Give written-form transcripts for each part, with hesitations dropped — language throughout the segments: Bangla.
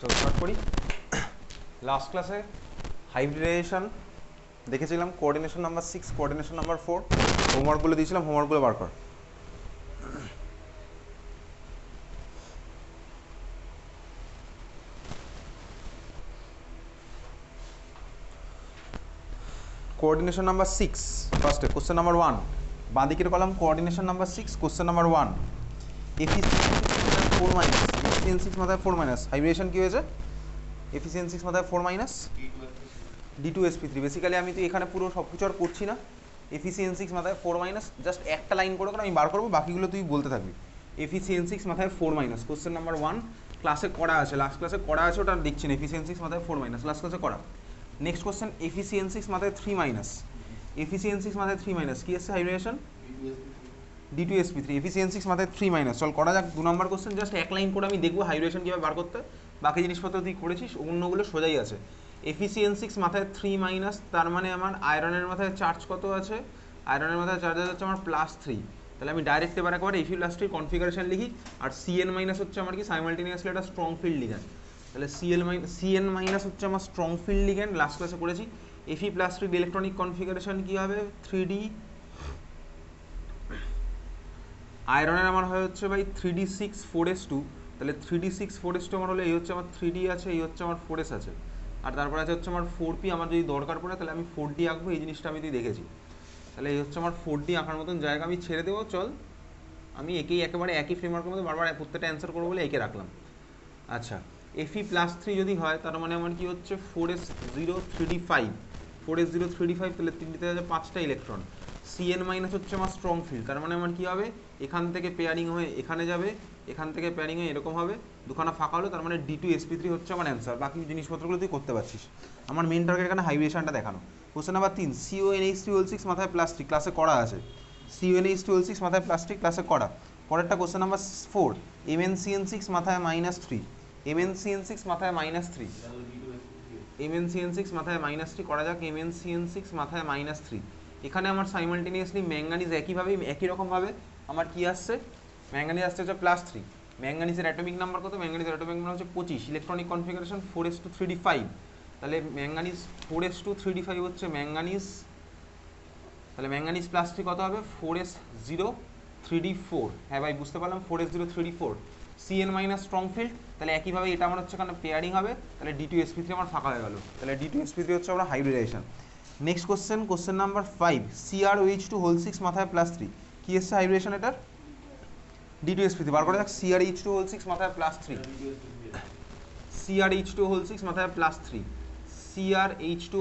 চলো স্টার্ট করি। লাস্ট ক্লাসে হাইব্রিডাইজেশন দেখেছিলাম, কোঅর্ডিনেশন নাম্বার 6, কোঅর্ডিনেশন নাম্বার 4 হোমওয়ার্কগুলো দিয়েছিলাম, হোমওয়ার্কগুলো বার কর। কোঅর্ডিনেশন নাম্বার 6 ফার্স্টে কোশ্চেন নাম্বার 1 বাঁ দিকের column, coordination number 6 question number 1 efficiency 4 minus, efficiency মাথায় 4 মাইনাস, হাইব্রিডেশন কী হয়েছে? এফিসিয়েন্সি মাথায় 4 মাইনাস D2sp3। বেসিক্যালি আমি তো এখানে পুরো সব কিছু আর করছি না, এফিসিয়েন্সি মাথায় 4 মাইনাস জাস্ট একটা লাইন করে আমি বার করবো, বাকিগুলো তুই বলতে থাকবি। এফিসিয়েন্সি মাথায় 4 মাইনাস, কোশ্চেন নাম্বার 1 ক্লাসে করা আছে, লাস্ট ক্লাসে করা আছে, ওটা দেখছি না। এফিসিয়েন্সি মাথায় 4 মাইনাস লাস্ট ক্লাসে করা। নেক্সট কোশ্চেন এফিসিয়েন্সি মাথায় 3 মাইনাস, এফিসিয়েন্সি মাথায় 3 মাইনাস কী এসছে? হাইব্রিডেশন D2sp3, এফিসিয়েন্সি মাথায় 3 মাইনাস। চল করা যাক 2 নম্বর কোশ্চেন, জাস্ট এক লাইন করে আমি দেখবো হাইব্রিডেশন কীভাবে বার করতে। বাকি জিনিসপত্র তুই করেছিস, অন্যগুলো সোজাই আছে। এফিসিয়েন্সি মাথায় 3 মাইনাস, তার মানে আমার আয়রনের মাথায় চার্জ কত আছে? আয়রনের মাথায় চার্জ হচ্ছে আমার +3। তাহলে আমি ডাইরেক্ট এবার একবার এফি +3 কনফিগারেশন লিখি। আর সিএন মাইনাস হচ্ছে আমার কি সাইমালটেনিয়াসলি একটা স্ট্রং ফিল্ড লিগ্যান্ড। তাহলে সিএন মাইনাস হচ্ছে আমার স্ট্রং ফিল্ড লিগ্যান্ড, লাস্ট ক্লাসে করেছি। এফি +3 ইলেকট্রনিক কনফিগারেশন কী হবে? 3D। আয়রনের আমার হয় হচ্ছে ভাই 3d6 4s2। তাহলে 3d6 4s2 আমার হলে এই হচ্ছে আমার 3d আছে, এই হচ্ছে আমার 4s আছে, আর তারপরে আছে হচ্ছে আমার 4p। আমার যদি দরকার পড়ে তাহলে আমি 4d আঁকবো, এই জিনিসটা আমি তুই দেখেছি। তাহলে এই হচ্ছে আমার 4d আঁকার মতন জায়গা, আমি ছেড়ে দেবো। চল আমি একেই একেবারে একই ফ্রেমওয়ার্কের মধ্যে বারবার প্রত্যেকটা অ্যান্সার করবো বলে একে রাখলাম। আচ্ছা, এফি +3 যদি হয় তার মানে আমার কি হচ্ছে 4s0 3d5, 4s0 3d5, তাহলে 3dতে আছে 5টা ইলেকট্রন। সিএন মাইনাস হচ্ছে আমার স্ট্রং ফিল্ড, তার মানে আমার কী হবে? এখান থেকে পেয়ারিং হয়ে এখানে যাবে, এখান থেকে পেয়ারিং হয়ে এরকম হবে, দুখানা ফাঁকা হলো, তার মানে D2sp3 হচ্ছে আমার অ্যান্সার। বাকি জিনিসপত্রগুলো তুই করতে পারছিস। আমার মেন টার্গেট এখানে হাইব্রিডেশনটা দেখানো। কোশ্চেন নাম্বার 3 CONH2 মাথায় +3 ক্লাসে করা আছে, CONH2 মাথায় +3 ক্লাসে করা। পরেরটা কোশ্চেন নাম্বার 4 MnCN6 মাথায় -3, MnCN6 মাথায় -3, MnCN6 মাথায় -3 করা যাক। MnCN6 মাথায় -3, এখানে আমার সাইমালটেনিয়াসলি ম্যাঙ্গানিজ একই রকমভাবে আমার কি আসছে? ম্যাঙ্গানিজ আসছে হচ্ছে +3। ম্যাঙ্গানিজের অ্যাটমিক নাম্বার কত? ম্যাঙ্গানিজের অ্যাটমিক নাম্বার হচ্ছে 25। Electronic configuration 4s2 3d5। তাহলে ম্যাঙ্গানিজ 4s2 3d5 হচ্ছে ম্যাঙ্গানিজ, তাহলে ম্যাঙ্গানিজ +3 কত হবে? 4s0 3d4। হ্যাঁ ভাই বুঝতে পারলাম, 4s0 3d4। CN minus strong field, তাহলে একইভাবে এটা আমার হচ্ছে এখানে পেয়ারিং হবে, তাহলে D2sp3 আমার ফাঁকা হয়ে গেল। তাহলে D2sp3 হচ্ছে আমরা hybridization. Next question, question number 5 CrOH2 মাথায় +3 কি এসছে হাইব্রিডেশন এটার? D2sp3 বার করা যাক। CrH2 মাথায় +3, CrH2 মাথায় +3, CrH2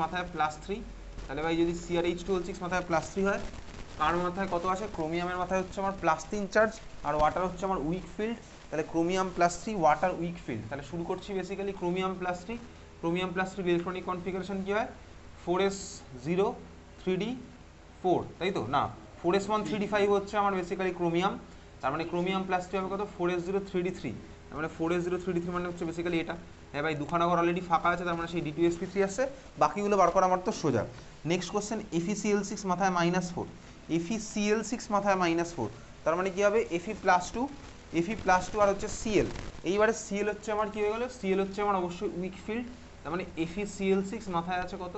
মাথায় +3। তাহলে ভাই যদি CrH2 মাথায় +3 হয়, কার মাথায় কত আছে? ক্রোমিয়ামের মাথায় হচ্ছে আমার +3 চার্জ, আর ওয়াটার হচ্ছে আমার উইক ফিল্ড। তাহলে ক্রোমিয়াম +3, ওয়াটার উইক ফিল্ড। তাহলে শুরু করছি basically chromium +3। Chromium +3 electronic configuration কী হয়? 4s0 3d4, তাই তো? না, 4s1 3d5 হচ্ছে আমার বেসিক্যালি ক্রোমিয়াম, তার মানে ক্রোমিয়াম +3 হবে কত? 4s0 3d3। তার মানে 4s0 3d3 মানে হচ্ছে বেসিক্যালি এটা। হ্যাঁ ভাই দুখানা ঘর অলরেডি ফাঁকা আছে, তার মানে সেই D2sp3 আসছে। বাকিগুলো বার করা আমার তো সোজা। নেক্সট কোশ্চেন FeCl6 মাথায় -4, FeCl6 মাথায় -4, তার মানে কী হবে? Fe+2 আর হচ্ছে Cl। এইবারে Cl হচ্ছে আমার কী হয়ে গেলো? Cl হচ্ছে আমার অবশ্যই উইক ফিল্ড, তার মানে FeCl6 মাথায় আছে কত?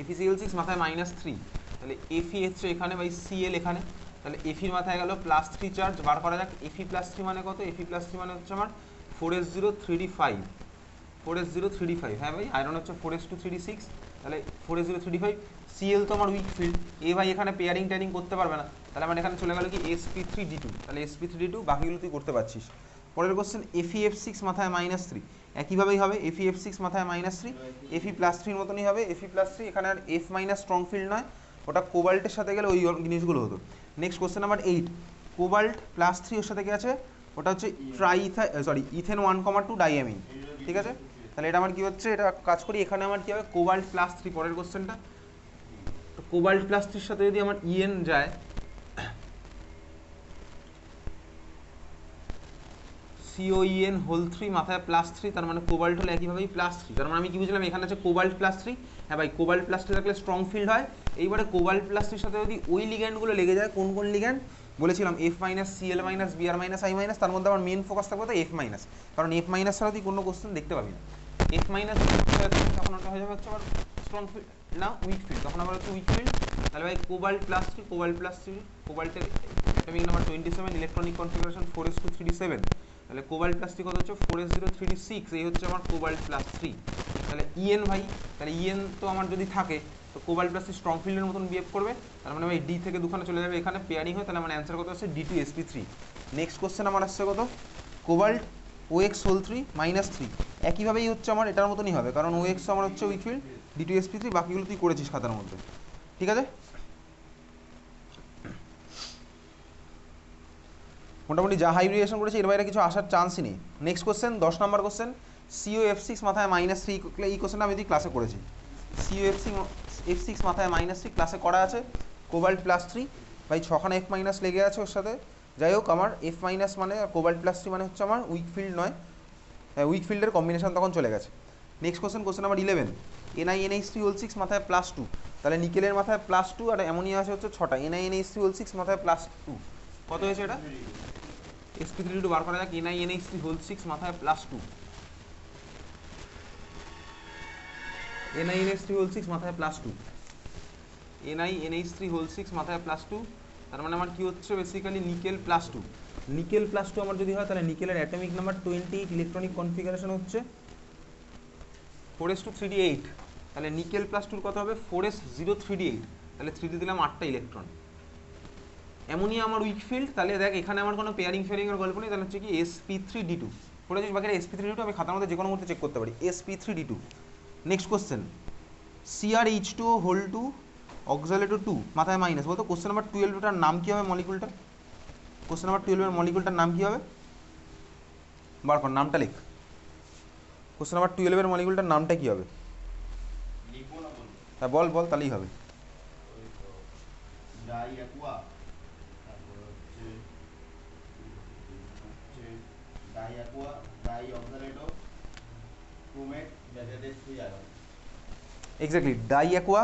FeCl6 মাথায় -3, তাহলে Fe হচ্ছে এখানে বাই Cl এখানে, তাহলে Feর মাথায় গেল +3 চার্জ। বার করা যাক Fe+3 মানে কত? Fe+3 মানে হচ্ছে আমার 4s0 3d5, 4s0 3d5। হ্যাঁ ভাই আয়রন হচ্ছে 4s2 3d6, তাহলে 4s0 3d5। Cl তো আমার উইক ফিল্ড, এ ভাই এখানে পেয়ারিং টেয়ারিং করতে পারবে না, তাহলে আমার এখানে চলে গেল কি sp3d2। তাহলে sp3d2, বাকিগুলো তুই করতে পারছিস। পরের কোশ্চেন FeF6 মাথায় -3, একইভাবেই হবে। FeF6 মাথায় -3, Fe+3 মতনই হবে। Fe+3 এখানে আর F মাইনাস স্ট্রং ফিল্ড নয়, ওটা কোবাল্টের সাথে গেলে ওই জিনিসগুলো হতো। নেক্সট কোশ্চেন নাম্বার 8 কোবাল্ট +3 ওর সাথে কি আছে? ওটা হচ্ছে ইথেন 1,2 ডাইঅ্যামিন, ঠিক আছে? তাহলে এটা আমার কি হচ্ছে? এটা কাজ করি, এখানে আমার কি হবে? কোবাল্ট +3। পরের কোশ্চেনটা, তো কোবাল্ট +3 সাথে যদি আমার ইএন যায়, COEN3 মাথায় +3, তার মানে কোবাল্ট হলে একইভাবেই +3। তার মানে আমি কি বুঝলাম? এখানে আছে কোবাল্ট +3। হ্যাঁ ভাই কোবাল্ট +3 থাকলে স্ট্রং ফিল্ড হয়। এইবারে কোবাল্ট +3 সাথে যদি ওই লিগ্যান্ডগুলো লেগে যায়, কোন কোন লিগ্যান্ড? বলেছিলাম F minus Cl minus Br minus I minus, তার মধ্যে আমার মেন ফোকাস থাকবে তো এফ মাইনাস, কারণ এফ মাইনাস ছাড়া তুই কোনো কোশ্চেন দেখতে পাবি না। এফ মাইনাস তখন ওটা হয়ে যাবে হচ্ছে আমার স্ট্রং ফিল্ড না উইক ফিল্ড, তখন আবার হচ্ছে উইক ফিল্ড। তাহলে ভাই কোবাল্ট প্লাস 3, কোবাল্ট প্লাস 3, কোবাল্টের atomic number 27, electronic configuration 4s2 3d7, তাহলে কোবাল্ট প্লাস 3 কত হচ্ছে 4s0 3d6, এই হচ্ছে আমার কোবাল্ট প্লাস 3। তাহলে ইএন ভাই, তাহলে ইএন তো আমার যদি থাকে তো কোবাল্ট প্লাস স্ট্রং ফিল্ডের মতন বিহেভ করবে, তার মানে ভাই ডি থেকে দুখানে চলে যাবে, এখানে পেয়ারিং হয়, তাহলে আমার অ্যান্সার কত আসছে D2sp3। নেক্সট কোশ্চেন আমার আসছে কত কোবাল্ট OX হোল 3 মাইনাস 3, একইভাবেই হচ্ছে আমার এটার মতনই হবে, কারণ OX আমার হচ্ছে উইক ফিল্ড, D2sp3 বাকিগুলো তুই করেছিস খাতার মধ্যে, ঠিক আছে। মোটামুটি যা হাইব্রিডেশন করেছে এর বাইরে কিছু আসার চান্সই নেই। নেক্সট কোশ্চেন 10 নম্বর কোশ্চেন, COF6 মাথায় -3, এই কোশ্চেনটা আমি ক্লাসে করেছি। COF6 মাথায় -3 ক্লাসে করা আছে, কোবাল্ট প্লাস 3 ভাই 6 খানা F মাইনাস লেগে আছে ওর সাথে। যাই হোক আমার F মাইনাস মানে কোবাল্ট প্লাস 3 মানে হচ্ছে আমার উইক ফিল্ড নয়, উইক ফিল্ডের কম্বিনেশন তখন চলে গেছে। নেক্সট কোশ্চেন নাম্বার 11, NiNH3 মাথায় +2, তাহলে নিকেলের মাথায় +2 আর অ্যামোনিয়া আছে হচ্ছে 6টা, NiNH3 মাথায় +2 কত হয়েছে এটা sp3 বার করা যাক। NiNH3 মাথায় +2, NiNH3 মাথায় +2, NiNH3 মাথায় +2, তার মানে আমার কি হচ্ছে বেসিক্যালি নিকেল +2, নিকেল +2 আমার যদি হয় তাহলে নিকেলের অ্যাটমিক নাম্বার 28, ইলেকট্রনিক কনফিগারেশন হচ্ছে 4s2 3d8, তাহলে নিকেল +2 কত হবে 4s0 3d8, তাহলে 3d দিলাম 8টা ইলেকট্রন। অ্যামোনিয়া আমার উইক ফিল্ড, তাহলে দেখ এখানে আমার কোনো পেয়ারিং ফেয়ারিংয়ের গল্প নেই, তাহলে হচ্ছে কি sp3d2 পড়েছিস, বাকিটা sp3d2 আমি খাতার মধ্যে যে কোনো মুহূর্তে চেক করতে পারি, sp3d2। Next question, CrH2 whole 2 অক্সালেটো 2 মাথায় মাইনাস, বলতো কোশ্চেন নাম্বার 12টার নাম কী হবে মলিকুলটা, কোশ্চেন নাম্বার 12 এর মলিকুলটার নাম কী হবে, বার কর নামটা লেখ, কোশ্চেন নাম্বার 12 এর মলিকুলটার নামটা কী হবে, হ্যাঁ বল বল তাহলেই হবে। এক্স্যাক্টলি ডাইঅ্যাকুয়া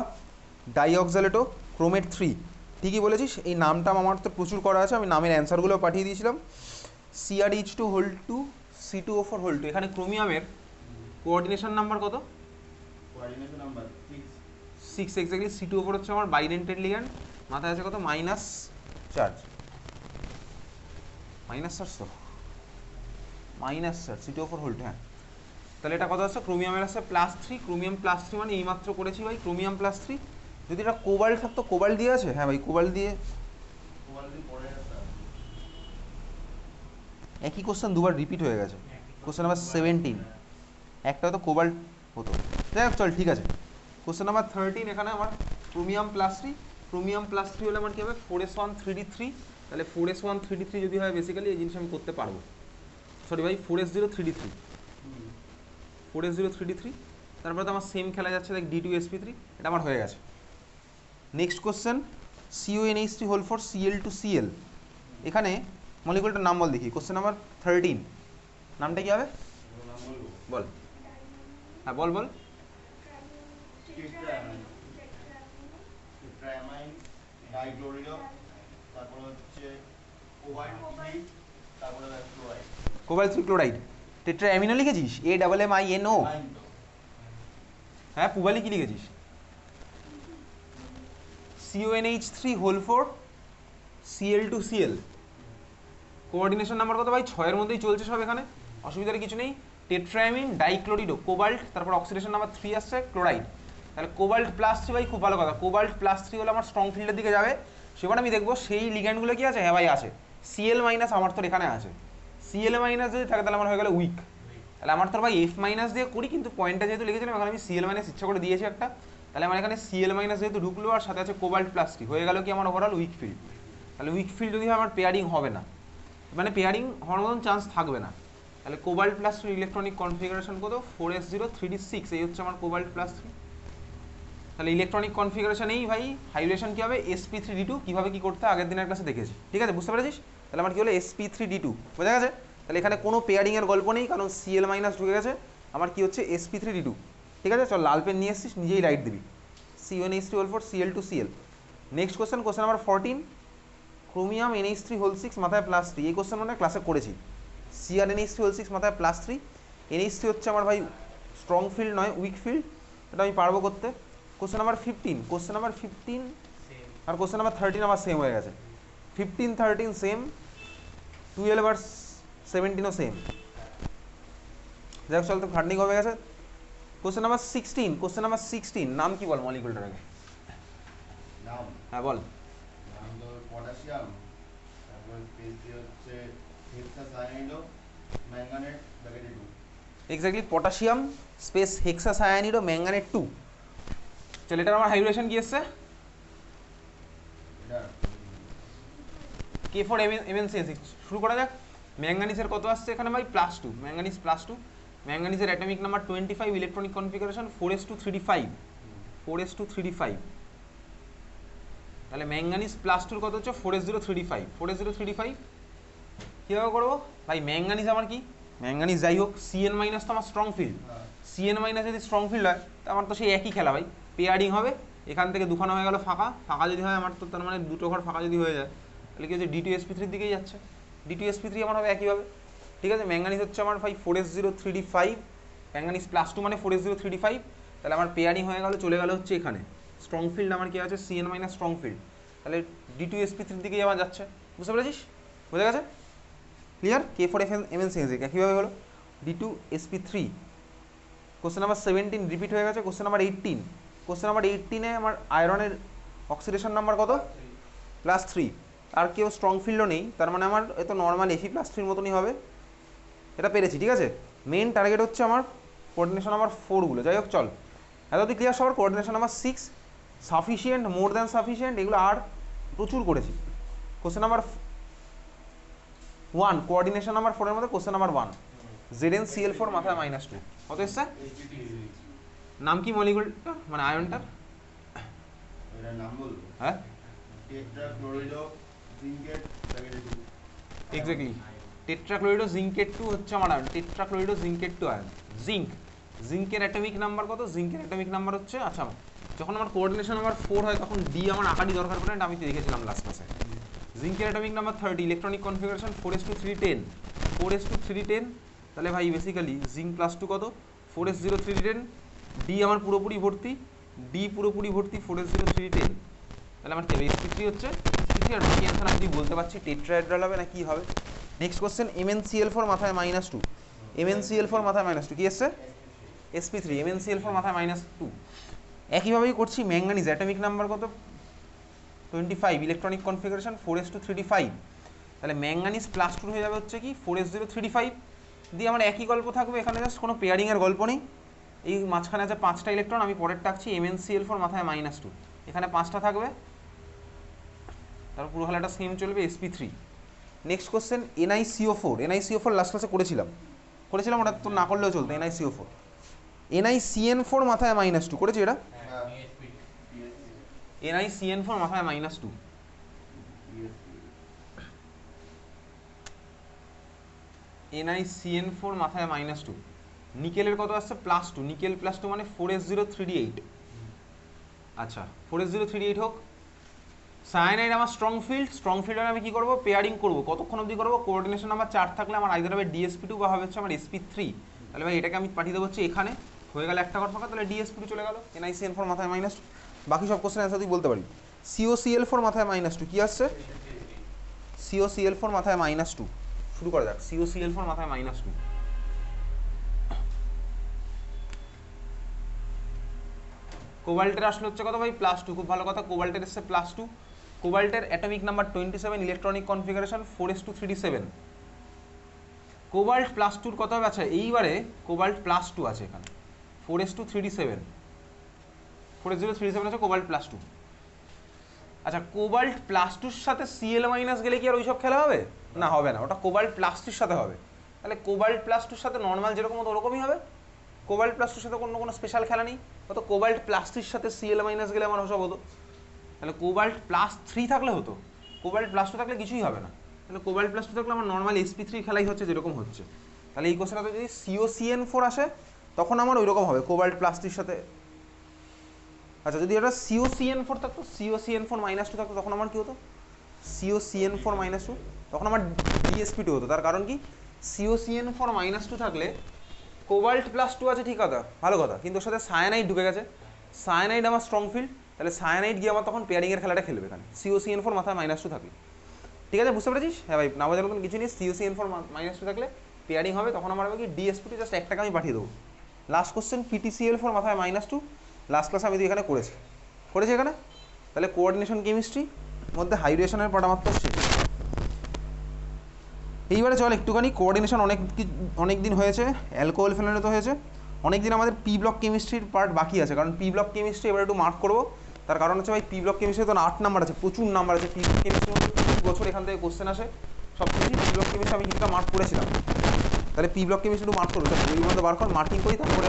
ডাইঅক্সালেটো ক্রোমেট 3, ঠিকই বলেছিস। এই নামটা আমার তো প্রচুর করা আছে, আমি নামের অ্যান্সারগুলো পাঠিয়ে দিয়েছিলাম। CrH2 হোল 2 C2O4 হোল 2, এখানে ক্রোমিয়ামের কোঅর্ডিনেশন নাম্বার কত, কোঅর্ডিনেশন নাম্বার 6 এক্স্যাক্টলি। C2O4 হচ্ছে আমার বাইডেন্টেড লিগ্যান্ড, মাথায় আছে কত মাইনাস চার্জ, মাইনাস চার্জ তো মাইনাস চার্জ C2O4 হোল 2, হ্যাঁ। তাহলে এটা কত আছে ক্রোমিয়ামের আছে +3, ক্রোমিয়াম +3 মানে এইমাত্র করেছি ভাই ক্রোমিয়াম +3, যদি এটা কোবাল্ট থাকতো, কোবাল্ট দিয়ে আছে, হ্যাঁ ভাই কোবাল্ট দিয়ে, একই কোশ্চেন দুবার রিপিট হয়ে গেছে, কোশ্চেন নাম্বার 17 একটা হয়তো কোবাল্ট হতো, যাই হোক চল ঠিক আছে। কোশ্চেন নাম্বার 13, এখানে আমার ক্রোমিয়াম +3, ক্রোমিয়াম +3 হলে আমার কী হবে 4s1 3d3, তাহলে 4s1 3d3 যদি হয় বেসিক্যালি এই জিনিস আমি করতে পারবো, সরি ভাই 4s0 3d3, 4s0 3d3, তারপরে তো আমার সেম খেলা যাচ্ছে দেখ D2sp3, এটা আমার হয়ে গেছে। Next question, CONH3 whole 4 Cl2Cl, এখানে মলিকুলটার নাম বল দেখি, কোশ্চেন নাম্বার 13 নামটা কি হবে বল, হ্যাঁ বল বল, কোবাল্ট 3 ক্লোরাইড, টেট্রা অ্যামিনো লিখেছিস AMMINO, হ্যাঁ পুবালি কি লিখেছিস CONH3 whole 4 Cl2Cl, coordination number কত ভাই 6 এর মধ্যেই চলছে সব, এখানে অসুবিধার কিছু নেই। টেট্রাঅ্যামিন ডাইক্লোরিডো কোবাল্ট, তারপর অক্সিডেশন নাম্বার 3 আসছে ক্লোরাইড, তাহলে কোবাল্ট +3 ভাই খুব ভালো কথা, কোবাল্ট +3 হলে আমার স্ট্রং ফিল্ডের দিকে যাবে, সেবার আমি দেখবো সেই লিগ্যান্ডগুলো কি আছে, হ্যাঁ ভাই আছে, Cl- আমার তো এখানে আছে, Cl- যদি থাকে তাহলে আমার হয়ে গেল উইক, তাহলে আমার তো ভাই F- দিয়ে করি, কিন্তু পয়েন্টটা যেহেতু লিখেছিলাম এখানে আমি Cl- ইচ্ছা করে দিয়েছি একটা, তাহলে আমার এখানে Cl- যেহেতু ঢুকলো আর সাথে আছে কোবাল্ট +3, হয়ে গেল কি আমার ওভারঅল উইক ফিল্ড, তাহলে উইক ফিল্ড যদি হয় আমার পেয়ারিং হবে না, মানে পেয়ারিং হওয়ার মতন চান্স থাকবে না, তাহলে কোবাল্ট +3 ইলেকট্রনিক কনফিগারেশন কত 4s0 3d6, এই হচ্ছে আমার কোবাল্ট +3, তাহলে ইলেকট্রনিক কনফিগারেশনেই ভাই হাইব্রিডেশন কী হবে sp3d2, কীভাবে কী করতে আগের দিনের ক্লাসে দেখেছি, ঠিক আছে বুঝতে পেরেছিস, তাহলে আমার কী হলো sp3d2 বোঝা গেছে, তাহলে এখানে কোনো পেয়ারিংয়ের গল্প নেই, কারণ Cl- ঢুকে গেছে, আমার কি হচ্ছে sp3d2, ঠিক আছে। চল লাল পেন নিয়ে এসছিস, নিজেই লাইট দিবি, CONH3 whole 4 Cl2Cl। Next question number 14, chromium NH3 whole 6 মাথায় +3, এই কোশ্চেন মানে ক্লাসে করেছি। CrNH3 হোল 6 মাথায় +3, NH3 হচ্ছে আমার ভাই স্ট্রং ফিল্ড নয়, উইক ফিল্ড, এটা আমি পারবো করতে। কোশ্চেন নাম্বার 15, কোশ্চেন নাম্বার 15 আর কোশ্চেন নাম্বার 13 আমার সেম হয়ে গেছে। 15 13 সেম, 12 আর 17ও সেম। যাই হোক চল, তো খাটনি কমে গেছে। কোশ্চেন নাম্বার 16, কোশ্চেন নাম্বার 16 নাম কি বল মলিকুলটার আগে? নাম? হ্যাঁ বল। নাম তো পটাশিয়াম, তারপর স্পেস দিয়ে হচ্ছে হেক্সাসায়ানাইড ম্যাঙ্গানেট ব্র্যাকেটে 2। এক্স্যাক্টলি, পটাশিয়াম স্পেস হেক্সাসায়ানিড ও ম্যাঙ্গানেট 2। চল, এটার আমার হাইব্রিডেশন কি এসছে? এটা K4 MnCl6। শুরু করা যাক। ম্যাঙ্গানিজের কত আসছে এখানে ভাই? +2, ম্যাঙ্গানিজ +2। ম্যাঙ্গানিজের atomic number 25, electronic configuration 4s2 3d5, 4s2 3d5। তাহলে ম্যাঙ্গানিজ +2 কত হচ্ছে? 4s0 3d5, 4s0 3d5 কীভাবে করবো ভাই? ম্যাঙ্গানিজ আমার কি? ম্যাঙ্গানিজ যাই হোক, Cn- তো আমার স্ট্রং ফিল্ড। Cn- যদি স্ট্রং ফিল্ড হয় তো আমার তো সেই একই খেলা ভাই, পেয়ারিং হবে। এখান থেকে দুখানা হয়ে গেল ফাঁকা, ফাঁকা যদি হয় আমার, তো তার মানে দুটো ঘর ফাঁকা যদি হয়ে যায়, তাহলে কি হচ্ছে? D2sp3 দিকেই যাচ্ছে, D2sp3 আমার হবে একইভাবে। ঠিক আছে, ম্যাঙ্গানিজ হচ্ছে আমার ভাই 4s0 3d5, ম্যাঙ্গানিজ +2 মানে 4s0 3d5। তাহলে আমার পেয়ারিং হয়ে গেল, চলে গেল হচ্ছে এখানে। স্ট্রং ফিল্ড আমার কি আছে? Cn- স্ট্রং ফিল্ড, তাহলে D2sp3 দিকেই আমার যাচ্ছে। বুঝতে পেরেছিস? বোঝা গেছে? ক্লিয়ার? K4 MnCl6 একইভাবে হলো D2sp3। কোশ্চেন নাম্বার 17 রিপিট হয়ে গেছে। কোশ্চেন নাম্বার 18, কোশ্চেন নাম্বার 18-এ আমার আয়রনের অক্সিডেশন নাম্বার কত? +3। আর কেউ স্ট্রং ফিল্ডও নেই, তার মানে আমার এত নর্মাল Fe+3 মতনই হবে। এটা পেরেছি, ঠিক আছে। মেন টার্গেট হচ্ছে আমার কোঅর্ডিনেশন নাম্বার 4গুলো। যাই হোক চল, এতদিন ক্লিয়ার সবার? Coordination number 6 sufficient, more than sufficient, এগুলো আর প্রচুর করেছি। কোশ্চেন নাম্বার 1, কোঅর্ডিনেশন নাম্বার 4-এর মধ্যে কোশ্চেন নাম্বার 1, ZnCl4 মাথায় -2 কত এসছে? নাম কি মলিকুলটা, মানে আয়নটার? এটার নাম বলবো? হ্যাঁ টেট্রাক্লোরিডো জিঙ্কেট ব্র্যাকেটে 2। এক্স্যাক্টলি, টেট্রাক্লোরিডো জিঙ্কেট 2 হচ্ছে আমার ion. Tetrachlorido zincate 2 ion. Zinc, জিঙ্কের অ্যাটমিক নাম্বার কত? জিঙ্কের অ্যাটমিক নাম্বার হচ্ছে, আচ্ছা যখন আমার কোঅর্ডিনেশন নাম্বার 4 হয় তখন ডি আমার আঁকাটি দরকার পড়ে না, আমি তো দেখেছিলাম লাস্ট ক্লাসে। জিঙ্কের atomic number 30, electronic configuration 4s2 310, 4s2 310। তাহলে ভাই বেসিক্যালি জিঙ্ক +2 কত? 4s0 310। ডি আমার পুরোপুরি ভর্তি, ডি পুরোপুরি ভর্তি 4s0 310। তাহলে আমার sp3 হচ্ছে, sp3 আর বাকি অ্যান্সার আমি বলতে পারছি টেট্রাহেড্রাল হবে না কি হবে। নেক্সট কোশ্চেন, MnCl4 মাথায় -2, MnCl4 মাথায় -2 কি এসছে? sp3, MnCl4 মাথায় -2। একইভাবেই করছি। ম্যাঙ্গানিজ অ্যাটমিক নাম্বার কত? 25, ইলেকট্রনিক কনফিগারেশন 4s2 3d5। তাহলে ম্যাঙ্গানিজ +2 হয়ে যাবে হচ্ছে কি? 4s0 3d5 দিয়ে আমার একই গল্প থাকবে, এখানে জাস্ট কোনো পেয়ারিংয়ের গল্প নেই। এই মাঝখানে আছে 5টা ইলেকট্রন, আমি পরের টাকছি MnCl4 মাথায় -2, এখানে 5টা থাকবে, তারপর পুরো খেলাটা সেম চলবে, sp3। Next question, NiCO4, NiCO4 last ক্লাসে করেছিলাম, ওটা তো না করলেও চলতো। NiCO4, NiCN4 মাথায় -2 করেছি এটা। NiCN4 মাথায় -2, NiCN4 মাথায় -2। নিকেলের কত আসছে? +2, নিকেল +2 মানে 4s0 3d8। আচ্ছা 4s0 3d8 হোক। সায়ানাইড আমার স্ট্রং ফিল্ড, স্ট্রং ফিল্ডে আমি কি করব? পেয়ারিং করব। কতক্ষণ অবধি করব? কোঅর্ডিনেশন নাম্বার 4 থাকলে আমার আইদার হবে DsP2 বা হবে হচ্ছে আমার sp3। তাহলে ভাই এটাকে আমি পাঠিয়ে দেবো হচ্ছে এখানে, হয়ে গেল একটা ঘর ফাঁকা, তাহলে DsP2 চলে গেল। NiCN4 মাথায় -2। বাকি সব কোশ্চেন অ্যান্সার তুই বলতে পারি। COCl4 মাথায় -2 কি আসছে? COCl4 মাথায় -2। শুরু করা যাক। COCl4 মাথায় -2। কোবাল্টের আসলে হচ্ছে কত ভাই? +2। খুব ভালো কথা, কোবাল্টের এসছে +2। কোবাল্টের atomic number 27, electronic configuration 4s2 3d7। Cobalt +2 কত হবে? আচ্ছা এইবারে কোবাল্ট +2 আছে এখানে, 4s2 3d7, 4s0 3d7 আছে, কোবাল্ট +2। আচ্ছা কোবাল্ট +2-র সাথে Cl- গেলে কি আর ওইসব খেলা হবে? না, হবে না, ওটা কোবাল্ট +2-র সাথে হবে। তাহলে কোবাল্ট +2-র সাথে নর্মাল যেরকম হতো ওরকমই হবে। কোবাল্ট +2-র সাথে কোনো স্পেশাল খেলা নেই। হতো কোবাল্ট +3-র সাথে Cl- গেলে আমার সব হতো। তাহলে কোবাল্ট +3 থাকলে হতো, কোবাল্ট +2 থাকলে কিছুই হবে না। তাহলে কোবাল্ট +2 থাকলে আমার নর্মাল sp3 খেলাই হচ্ছে যেরকম হচ্ছে। তাহলে এই কোশ্চেনটা যদি COCN4 আসে তখন আমার ওই রকম হবে, কোবাল্ট +3-র সাথে। আচ্ছা যদি এটা COCN4 থাকতো, COCN4 -2 থাকতো, তখন আমার কি হতো? COCN4-2, তখন আমার DsP2 হতো। তার কারণ কি, COCN4-2 থাকলে কোবাল্ট +2 আছে, ঠিক কথা, ভালো কথা, কিন্তু ওর সাথে সায়ানাইড ঢুকে গেছে। সায়ানাইড আমার স্ট্রং ফিল্ড, তাহলে সায়ানাইড গিয়ে আমার তখন পেয়ারিংয়ের খেলাটা খেলবে এখানে COCN4 মাথায় -2 থাকলে। ঠিক আছে, বুঝতে পেরেছিস? হ্যাঁ ভাই, না বোঝার মতন কিছু নেই। COCN4-2 থাকলে পেয়ারিং হবে, তখন আমার হবে কি DsP2 জাস্ট একটাকে আমি পাঠিয়ে দেবো। লাস্ট কোশ্চেন PTCl4 মাথায় -2, লাস্ট ক্লাসে আমি এখানে করেছি এখানে। তাহলে কোঅর্ডিনেশন কেমিস্ট্রি মধ্যে হাইড্রেশনের পার্ট আমার তো শেষ। এইবারে চল একটুখানি কোঅর্ডিনেশন, অনেক দিন হয়েছে, অ্যালকোহল ফেনোলে তো হয়েছে, অনেক দিন আমাদের পি ব্লক কেমিস্ট্রির পার্ট বাকি আছে। কারণ পি ব্লক কেমিস্ট্রি এবার একটু মার্ক করবো। তার কারণ হচ্ছে ভাই, পি ব্লক কেমিস্ট্রি তো 8 নাম্বার আছে, প্রচুর নাম্বার আছে। পি ব্লক কেমিস্ট্রির মধ্যে প্রতি বছর এখান থেকে কোশ্চেন আসে, সব কিছুই পি ব্লক কেমিস্ট্রি আমি কিছুটা মার্ক করেছিলাম। তাহলে পি ব্লক কেমিস্ট্রি একটু মার্ক করবো, বই বন্ধ বার কর, মার্কিং করি, তারপরে